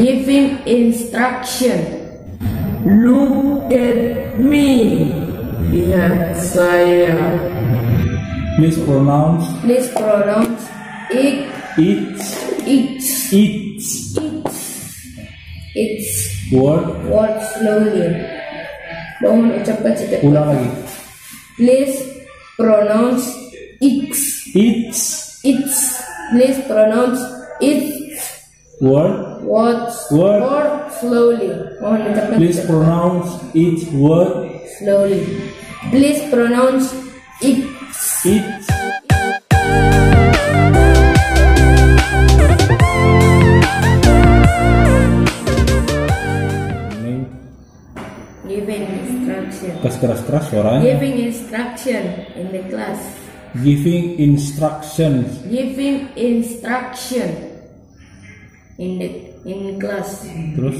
Giving instruction. Look at me. Lihat saya. Please pronounce it. It's word slowly. Mohon ucapkan setiap kata. Ulang lagi. Please pronounce it. Please pronounce it. Word slowly. Mohon ucapkan. Please pronounce each word slowly. Please pronounce it. Giving instruction. Keras suaranya. Giving instruction in the class. Giving instructions. Giving instruction in class. Terus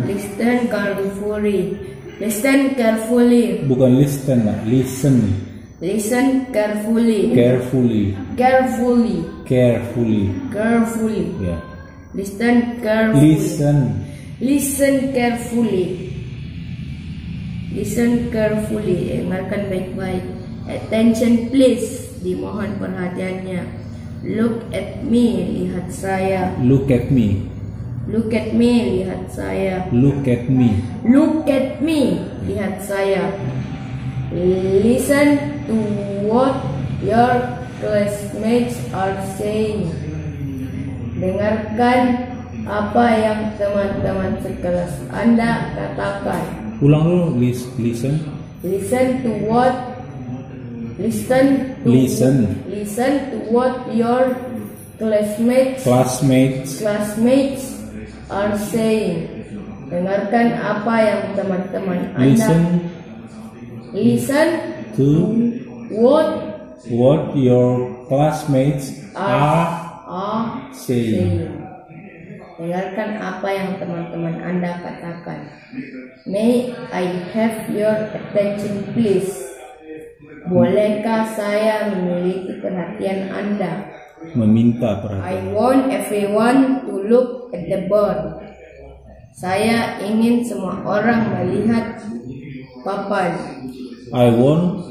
Listen carefully. Listen carefully. Bukan listen lah, listen. Listen carefully. Carefully. Yeah. Listen carefully. Listen carefully. Dengarkan baik-baik. Attention please. Dimohon perhatiannya. Look at me. Lihat saya. Look at me. Lihat saya. Look at me. Lihat saya. Listen to what your classmates are saying. Dengarkan apa yang teman-teman sekelas Anda katakan. Ulang dulu, listen to what your classmates are saying. Dengarkan apa yang teman-teman Anda. Listen to what your classmates are saying. Dengarkan apa yang teman-teman Anda katakan. May I have your attention please? Bolehkah saya memiliki perhatian Anda? Meminta perhatian. I want everyone to look at the board. Saya ingin semua orang melihat papan. I want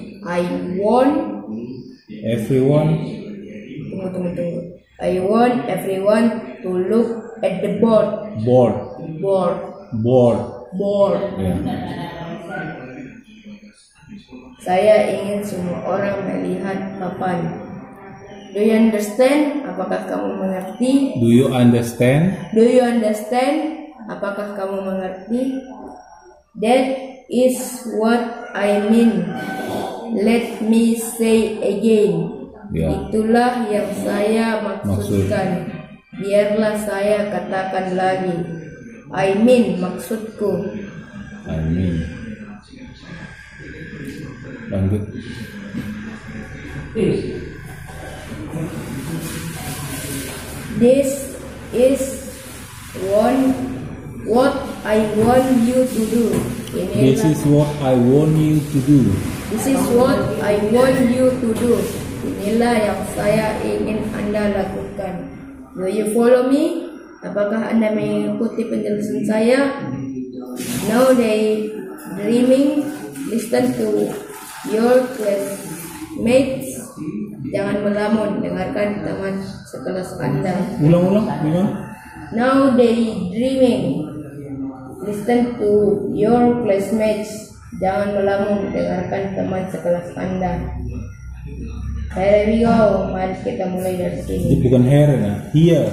everyone. Tunggu. I want everyone to look at the board. Yeah. Saya ingin semua orang melihat papan. Do you understand? Apakah kamu mengerti? Do you understand? Apakah kamu mengerti? That is what I mean. Let me say again. Yeah. Itulah yang saya maksudkan. Biarlah saya katakan lagi. I mean, maksudku. Lanjut. This is what I want you to do. This is what I want you to do. Inilah yang saya ingin Anda lakukan. Do you follow me? Apakah Anda mengikuti penjelasan saya? Now they dreaming. Listen to your classmates. Jangan melamun. Dengarkan teman sekelas Anda. Ulang. Now they dreaming. Listen to your classmates. Jangan melamun. Dengarkan teman sekelas Anda. Here we go. Mari kita mulai dari sini. Bukan here, nah. Here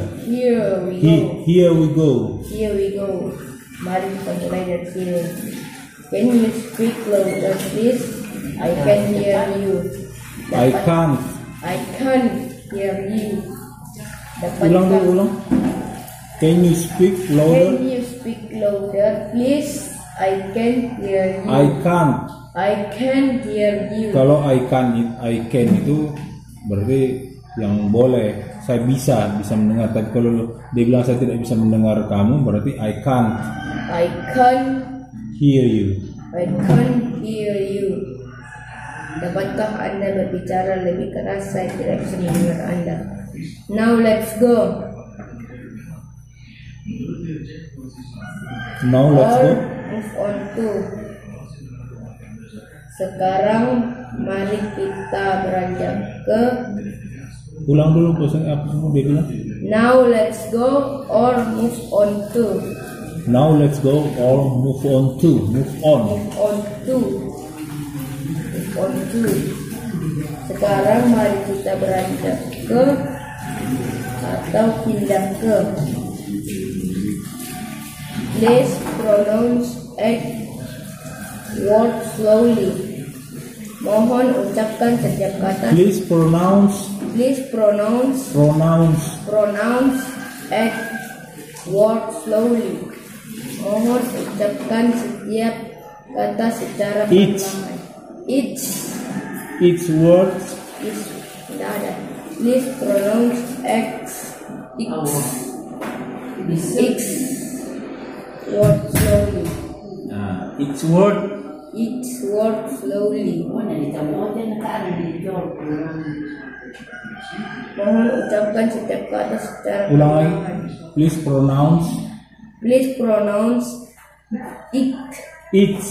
we go. Mari kita mulai dari sini. Can you speak louder, please? I can hear you. I can't hear you. Ulang. Can you speak louder? Please? I can hear you. I can hear you. Kalau I can itu berarti yang boleh. Saya bisa mendengar. Tapi kalau dia bilang saya tidak bisa mendengar kamu, berarti I can't hear you. Dapatkah Anda berbicara lebih keras? Saya tidak bisa mendengar Anda. Now let's go. Now let's or go. move on to. Sekarang mari kita beranjak ke. Ulang dulu bahasa apa semua dia bilang. Now let's go or move on to. Now let's go or move on to. Move on. Move on to. Move on to. Sekarang mari kita beranjak ke atau pindah ke. Please pronounce word slowly. Mohon ucapkan setiap kata. Please pronounce word slowly. Mohon ucapkan setiap kata secara perlahan. Each word is nada. Please pronounce X word slowly. Each word slowly. Mohon ucapkan setiap kata secara ulang lagi. perlahan. Please pronounce each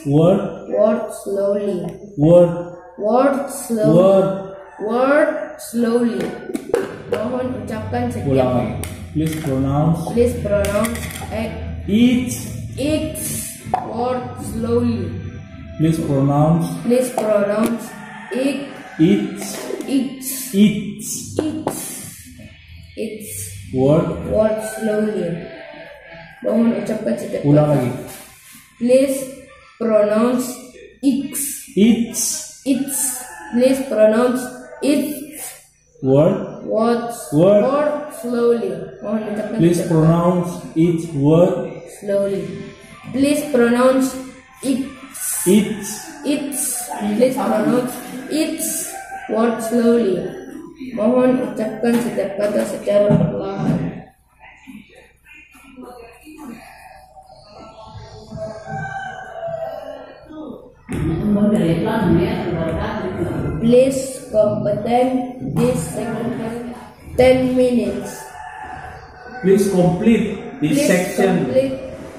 word slowly. word slowly. Mohon ucapkan setiap. ulang lagi. Please pronounce each word slowly. Please pronounce each word slowly. Mohon ucapkan setiap. ulang lagi. Please pronounce each. Please pronounce each word slowly. Mohon ucapkan Please setiap. pronounce each word Slowly. Please pronounce each. Please pronounce each word slowly. Mohon ucapkan setiap kata secara perlahan. Please complete this section 10 minutes. Please complete this Please section. complete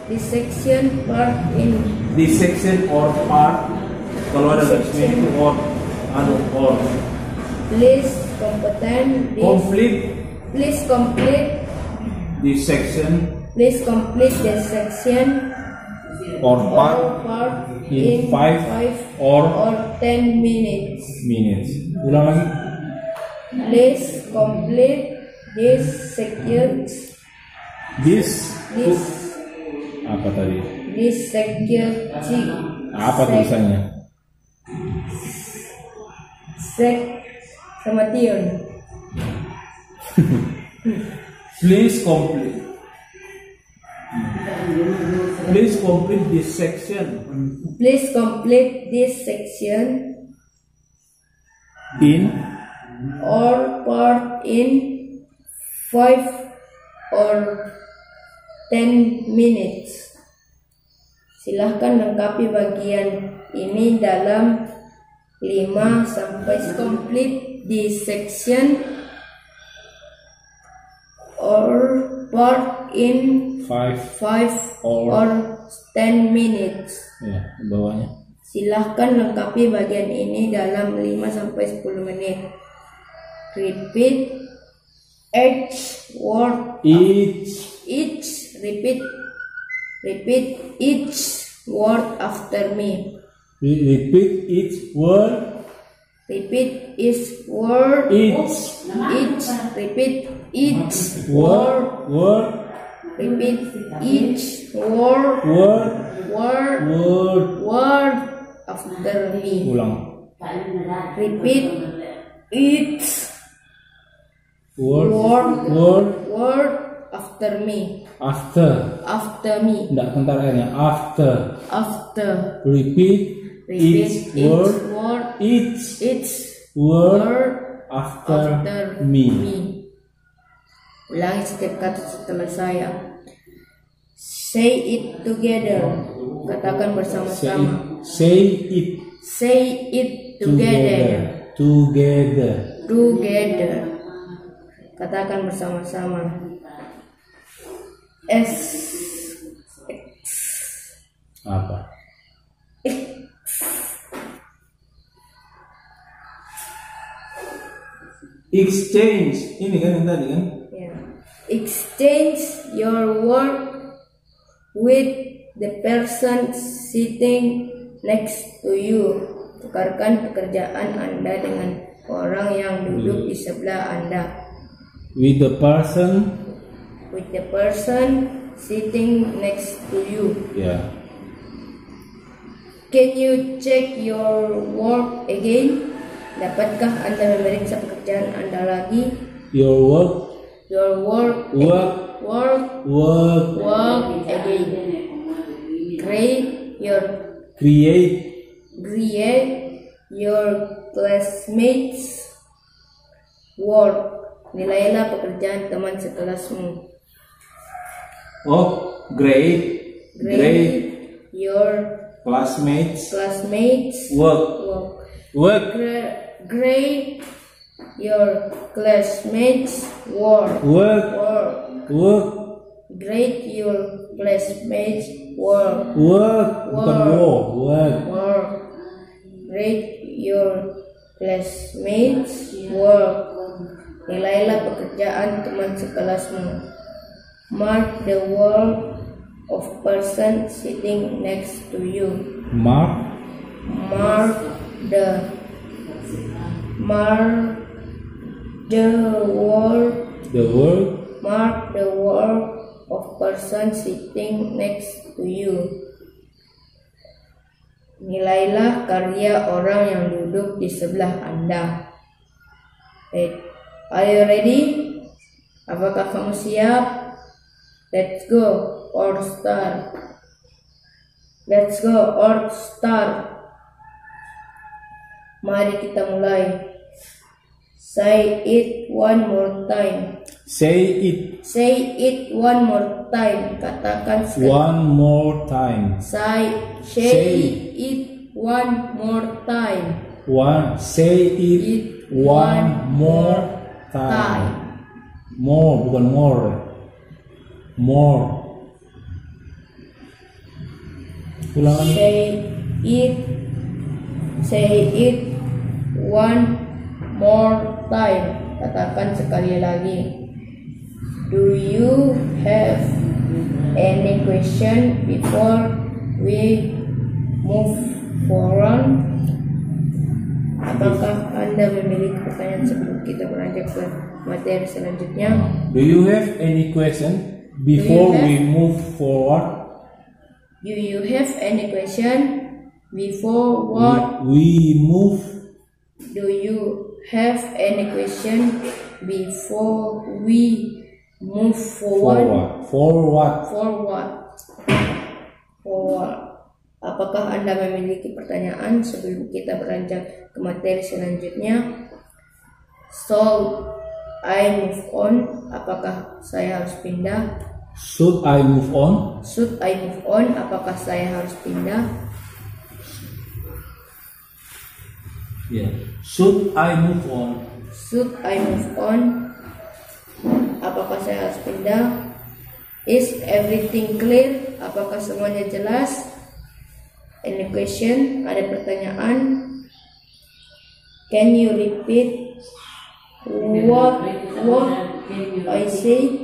this section part in. This section or part. Kalau ada section itu or Please complete this. Please complete This section Please complete this section or part in 5 or 10 minutes. Ulang lagi. Please complete this section. This apa tadi? This section. Apa tulisannya? Sama Tion. Please complete this section Please complete this section in or part in 5 or 10 minutes. Silahkan lengkapi bagian ini dalam 5 sampai complete this section or part in 5 or 10 minutes. Ya, bawahnya. Silahkan lengkapi bagian ini dalam 5 sampai 10 menit. Repeat repeat each word after me. Repeat each word. Repeat each word. Repeat each word. Repeat each word after me. Ulang. Repeat each word after me. After me. Enggak, bentar airnya. After. Repeat each word after me. Ulangi setiap kata setelah saya. Say it together. Katakan bersama-sama. Say it together. Together. Katakan bersama-sama. S Apa? Exchange. Ini kan yang tadi kan? Yeah. Exchange your work with the person sitting next to you. Tukarkan pekerjaan Anda dengan orang yang duduk di sebelah Anda. With the person sitting next to you. Ya. Can you check your work again? Dapatkah Anda memeriksa pekerjaan Anda lagi? Your work again. Create your classmates' work. Nilailah pekerjaan teman sekelasmu. Oh, grade your classmates work. Grade your classmates' work. Grade your classmates' work. Grade your classmates' work. Nilailah pekerjaan teman sekelasmu. Mark the work of person sitting next to you. Mark the work of person sitting next to you. Nilailah karya orang yang duduk di sebelah Anda. Are you ready? Apakah kamu siap? Let's go or start. Mari kita mulai. Say it one more time. Say it one more time. Katakan sekali. One more time. Say it one more time. Say it one more time. More, bukan more. Ulangan. Say it one more time. Katakan sekali lagi. Do you have any question before we move forward? Apakah Anda memiliki pertanyaan sebelum kita beranjak ke materi selanjutnya? Do you have any question before we move forward? Do you have any question before what we move? Do you have any question before we move forward? Forward. Apakah Anda memiliki pertanyaan sebelum kita beranjak ke materi selanjutnya? So, I move on. Apakah saya harus pindah? Should I move on? Apakah saya harus pindah? Yeah. Should I move on? Apakah saya harus pindah? Is everything clear? Apakah semuanya jelas? Any question? Ada pertanyaan? Can you repeat what I say?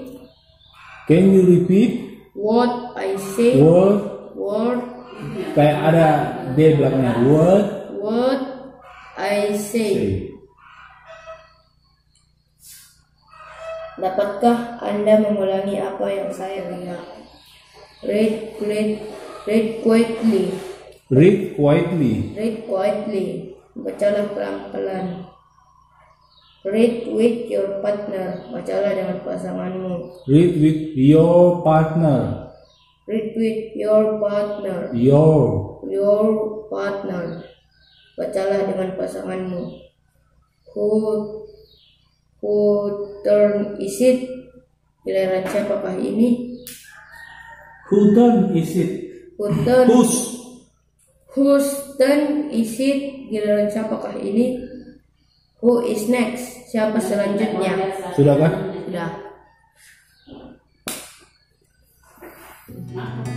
Can you repeat what I say? Word. Kayak ada D belakangnya. What I say. Dapatkah Anda mengulangi apa yang saya lihat? Read quietly. Bacalah pelan-pelan. Read with your partner. Bacalah dengan pasanganmu. Read with your partner. Your partner. Bacalah dengan pasanganmu. Who turn is it? Giliran siapakah ini? Who turn is it? Whose turn is it? Giliran siapakah ini? Who is next? Siapa selanjutnya? Sudah kan? Sudah. Bye.